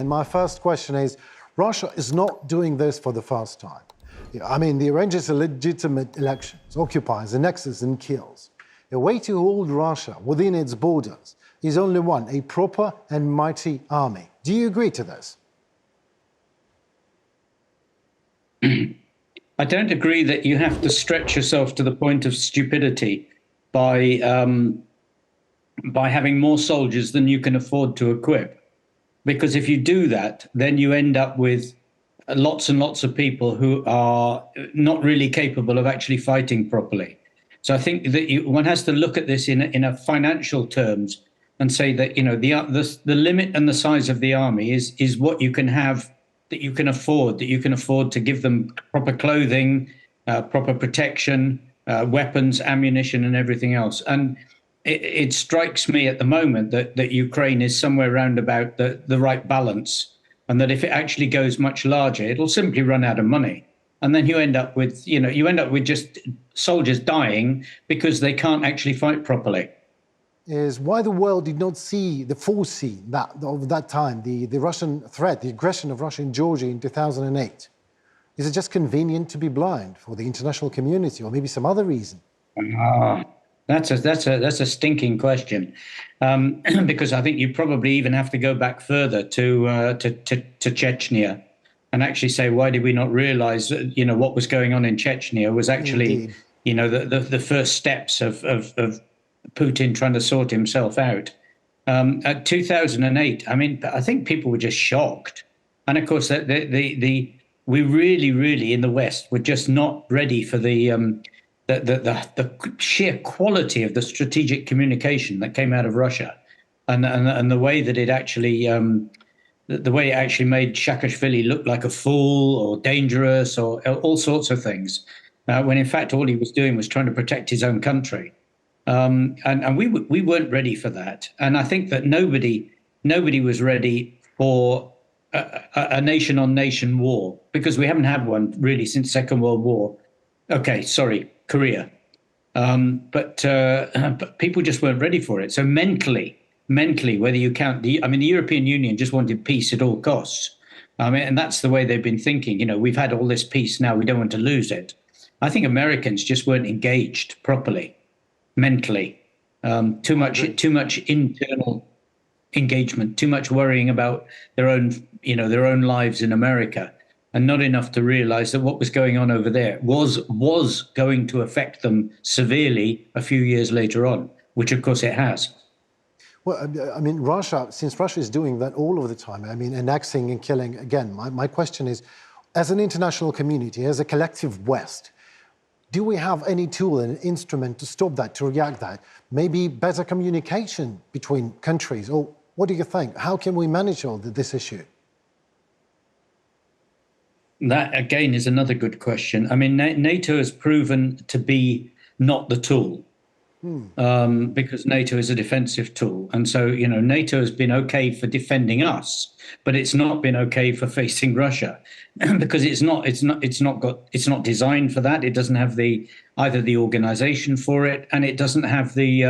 my first question is, Russia is not doing this for the first time. I mean, it arranges illegitimate elections, occupies, annexes and kills. A way to hold Russia within its borders is only one, a proper and mighty army. Do you agree to this? I don't agree that you have to stretch yourself to the point of stupidity by having more soldiers than you can afford to equip. Because if you do that, then you end up with lots and lots of people who are not really capable of actually fighting properly. So I think that one has to look at this in a financial terms and say that, you know, the limit and the size of the army is what you can have, that you can afford to give them proper clothing, proper protection, weapons, ammunition, and everything else. And it strikes me at the moment that Ukraine is somewhere around about the right balance, and that if it actually goes much larger, it'll simply run out of money. And then you end up with just soldiers dying because they can't actually fight properly. Is why the world did not foresee that of that time, the Russian threat, the aggression of Russia in Georgia in 2008. Is it just convenient to be blind for the international community, or maybe some other reason? That's a stinking question, because I think you probably even have to go back further to Chechnya, and actually say, why did we not realize that, you know, what was going on in Chechnya was actually, indeed, you know, the first steps of Putin trying to sort himself out. At 2008, I mean, I think people were just shocked. And of course, we really in the West were just not ready for the sheer quality of the strategic communication that came out of Russia, and the way that it actually made Saakashvili look like a fool or dangerous or all sorts of things, when in fact all he was doing was trying to protect his own country. And we weren't ready for that. And I think that nobody was ready for a nation-on-nation war, because we haven't had one really since Second World War. Okay, sorry, Korea. But people just weren't ready for it. So mentally, whether you count the European Union just wanted peace at all costs. And that's the way they've been thinking. You know, we've had all this peace now, we don't want to lose it. I think Americans just weren't engaged properly, mentally. Too much internal engagement, too much worrying about their own lives in America, and not enough to realize that what was going on over there was going to affect them severely a few years later on, which of course it has. Well, I mean, since Russia is doing that all of the time, I mean, annexing and killing, again, my question is, as an international community, as a collective West, do we have any tool and instrument to stop that, to react that? Maybe better communication between countries, or what do you think? How can we manage all this issue? That, again, is another good question. I mean, NATO has proven to be not the tool, because NATO is a defensive tool. And so, you know, NATO has been okay for defending us, but it's not been okay for facing Russia, because it's not designed for that. It doesn't have either the organization for it, and it doesn't have the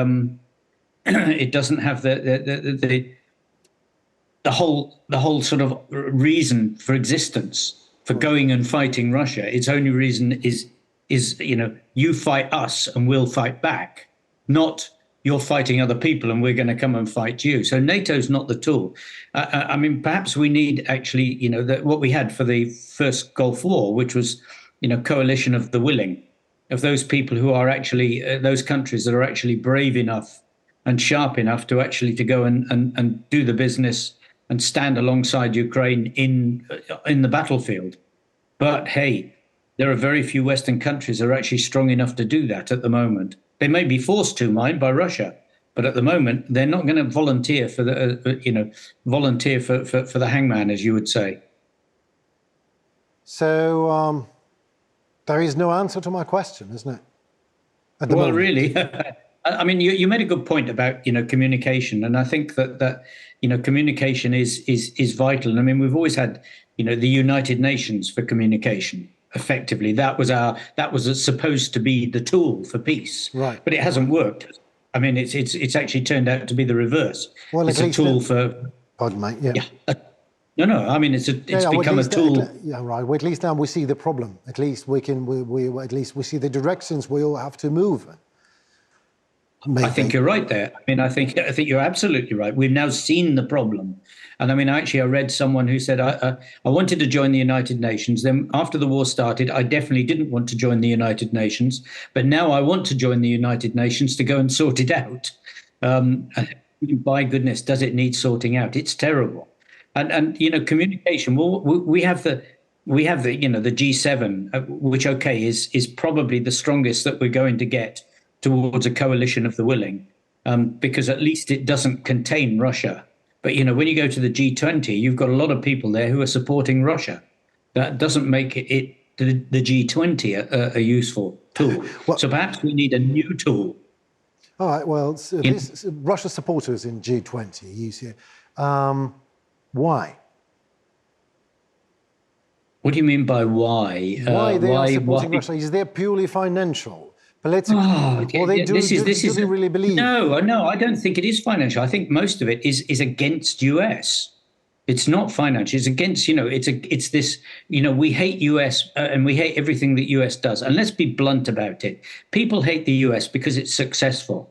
whole sort of reason for existence for going and fighting Russia. Its only reason is, you know, you fight us and we'll fight back, not you're fighting other people and we're going to come and fight you. So NATO's not the tool. I mean, perhaps we need actually, you know, what we had for the first Gulf War, which was, you know, coalition of the willing, of those people who are actually, those countries that are actually brave enough and sharp enough to actually to go and do the business and stand alongside Ukraine in the battlefield. But hey, there are very few Western countries that are actually strong enough to do that at the moment. They may be forced to, mind, by Russia, but at the moment they're not going to volunteer for the for the hangman, as you would say. So there is no answer to my question, isn't it? Well, really. I mean, you made a good point about, you know, communication, and I think that you know, communication is vital. And I mean, we've always had, you know, the United Nations for communication. Effectively, that was supposed to be the tool for peace, right? But it hasn't worked. I mean, it's actually turned out to be the reverse. Well, it's a tool for. Pardon me. Yeah. No, no. I mean, it's Well, at become a least, tool. yeah, right. Well, at least now we see the problem. At least at least we see the directions we all have to move. I think Maybe. you're right there. I mean, I think you're absolutely right. We've now seen the problem, and I mean, actually, I read someone who said I wanted to join the United Nations. Then, after the war started, I definitely didn't want to join the United Nations, but now I want to join the United Nations to go and sort it out. And by goodness, does it need sorting out? It's terrible. And communication. Well, we have the the G7, which okay is probably the strongest that we're going to get towards a coalition of the willing, because at least it doesn't contain Russia. But when you go to the G20, you've got a lot of people there who are supporting Russia. That doesn't make the G20 a useful tool. Well, So perhaps we need a new tool. all right. Well, this Russia supporters in G20. You see, why? What do you mean by why? Why they are supporting Why? Russia? Is there purely financial, political, Oh, or they do? this is Do they really believe? no. I don't think it is financial. I think most of it is against US. It's not financial. It's against it's this we hate US, and we hate everything that US does. And let's be blunt about it. People hate the US because it's successful.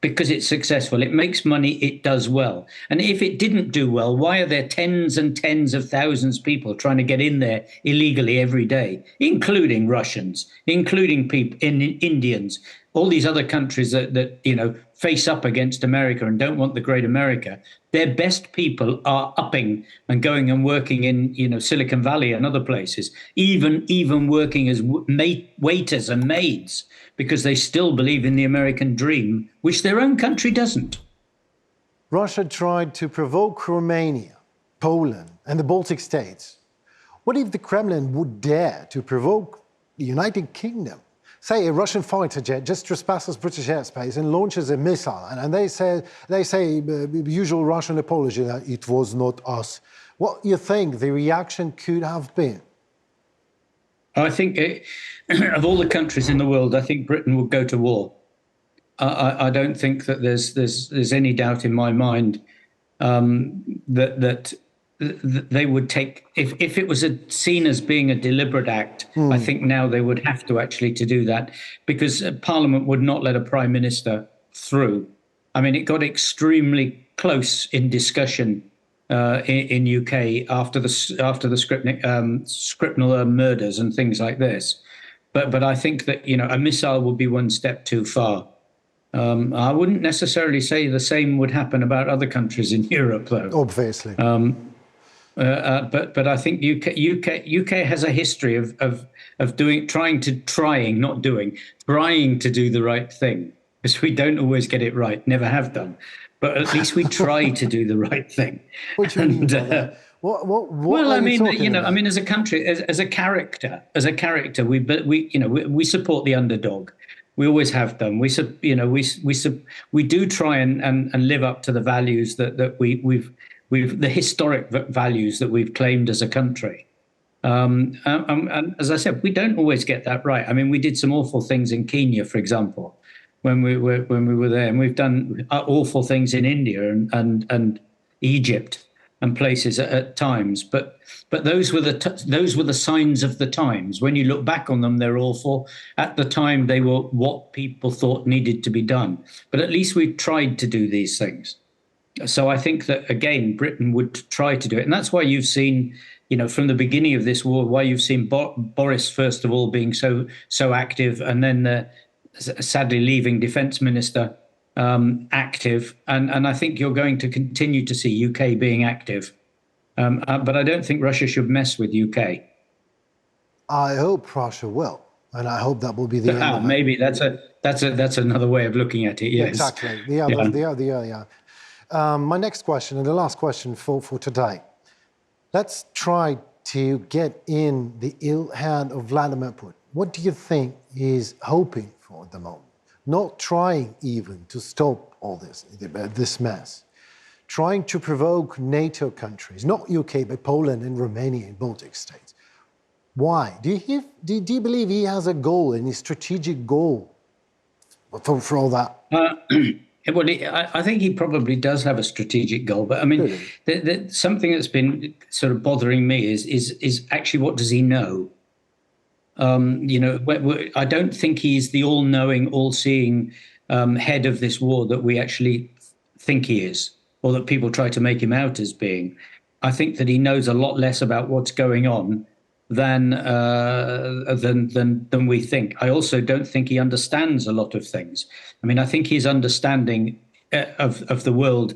Because it's successful. It makes money, it does well. And if it didn't do well, why are there tens and tens of thousands of people trying to get in there illegally every day, including Russians, including people Indians, all these other countries that face up against America and don't want the great America? Their best people are upping and going and working in Silicon Valley and other places, even working as waiters and maids, because they still believe in the American dream, which their own country doesn't. Russia tried to provoke Romania, Poland, and the Baltic states. What if the Kremlin would dare to provoke the United Kingdom? Say a Russian fighter jet just trespasses British airspace and launches a missile, and they say the usual Russian apology that it was not us. What do you think the reaction could have been? I think of all the countries in the world, I think Britain would go to war. I don't think that there's any doubt in my mind that they would take, if it was seen as being a deliberate act. I think now they would have to actually to do that, because Parliament would not let a prime minister through. I mean, it got extremely close in discussion in UK after the Scripner murders and things like this. But I think that a missile would be one step too far. I wouldn't necessarily say the same would happen about other countries in Europe, though. Obviously. But I think UK has a history of trying to do the right thing, because we don't always get it right, never have done. But at least we try to do the right thing. What do you mean by that? Well, I mean, as a country, as a character, we support the underdog. We always have done. We do try and live up to the values that we've the historic values that we've claimed as a country. And as I said, we don't always get that right. I mean, we did some awful things in Kenya, for example, when we were there, and we've done awful things in India and Egypt and places at times. But those were the signs of the times. When you look back on them, they're awful. At the time, they were what people thought needed to be done. But at least we've tried to do these things. So I think that, again, Britain would try to do it. And that's why you've seen, from the beginning of this war, why you've seen Boris, first of all, being so active, and then the sadly leaving defence minister active. And I think you're going to continue to see UK being active. But I don't think Russia should mess with UK. I hope Russia will. And I hope that will be the end. Maybe that's another way of looking at it, yes. Exactly. Yeah. My next question, and the last question for today. Let's try to get in the ill hand of Vladimir Putin. What do you think he's hoping for at the moment? Not trying even to stop all this mess. Trying to provoke NATO countries, not UK, but Poland and Romania and Baltic states. Why? Do you believe he has a goal, any strategic goal for all that? Well, I think he probably does have a strategic goal, but I mean, Really? something that's been sort of bothering me is actually what does he know? I don't think he's the all-knowing, all-seeing head of this war that we actually think he is, or that people try to make him out as being. I think that he knows a lot less about what's going on than we think. I also don't think he understands a lot of things. I mean, I think his understanding of the world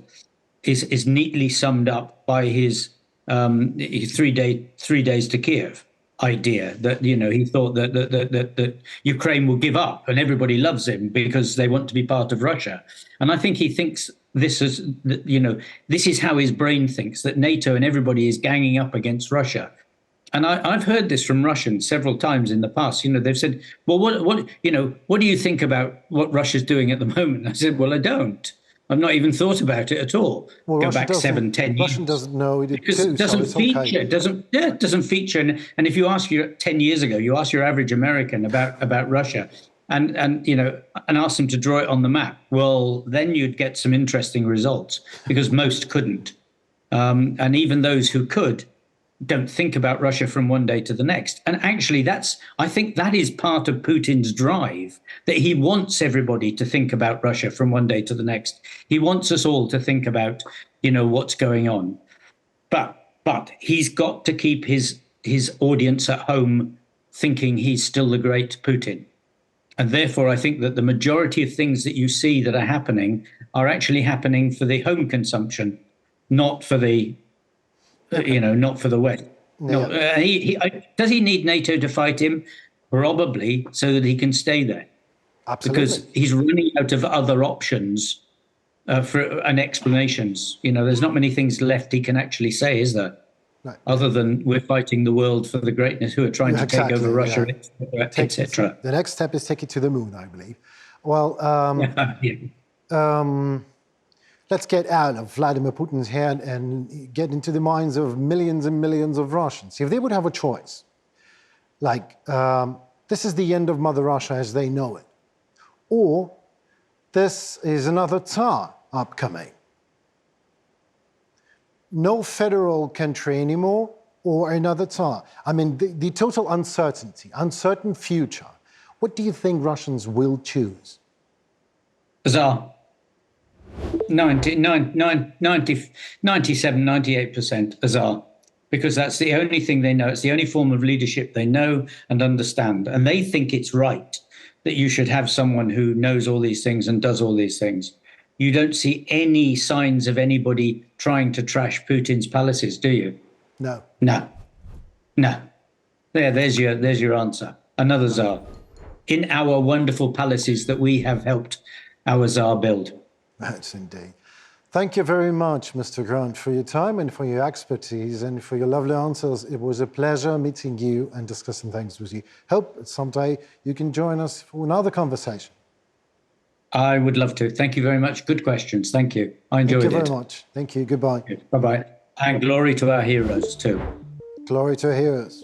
is neatly summed up by his 3 days to Kiev idea, that he thought that Ukraine will give up and everybody loves him because they want to be part of Russia. And I think he thinks this is this is how his brain thinks, that NATO and everybody is ganging up against Russia. And I've heard this from Russians several times in the past. They've said, "Well, what do you think about what Russia's doing at the moment?" I said, "Well, I don't. I've not even thought about it at all." Well, Go Russia back doesn't, 7, 10 years. Russia doesn't know it Because too, it doesn't so it's feature. okay. It doesn't feature. And if you ask 10 years ago, you ask your average American about Russia, and ask them to draw it on the map. Well, then you'd get some interesting results, because most couldn't, and even those who could don't think about Russia from one day to the next. And actually, I think that is part of Putin's drive, that he wants everybody to think about Russia from one day to the next. He wants us all to think about, what's going on. But he's got to keep his audience at home thinking he's still the great Putin. And therefore, I think that the majority of things that you see that are happening are actually happening for the home consumption, not for the not for the West. No, does he need NATO to fight him? Probably, so that he can stay there. Absolutely. Because he's running out of other options and explanations. There's not many things left he can actually say, is there? No. Other than we're fighting the world for the greatness, who are trying to take over Russia, etc. The next step is take it to the moon, I believe. Well, let's get out of Vladimir Putin's head and get into the minds of millions and millions of Russians. If they would have a choice, like, this is the end of Mother Russia as they know it, or this is another Tsar upcoming. No federal country anymore, or another Tsar. I mean, the total uncertainty, uncertain future. What do you think Russians will choose? Tsar. 97, 98% Azar, because that's the only thing they know. It's the only form of leadership they know and understand. And they think it's right that you should have someone who knows all these things and does all these things. You don't see any signs of anybody trying to trash Putin's palaces, do you? No. No. There's your answer. Another Tsar in our wonderful palaces that we have helped our Tsar build. Yes, indeed. Thank you very much, Mr. Grant, for your time and for your expertise and for your lovely answers. It was a pleasure meeting you and discussing things with you. Hope someday you can join us for another conversation. I would love to. Thank you very much. Good questions. Thank you. I enjoyed it. Thank you very much. Thank you. Goodbye. Bye-bye. And glory to our heroes too. Glory to our heroes.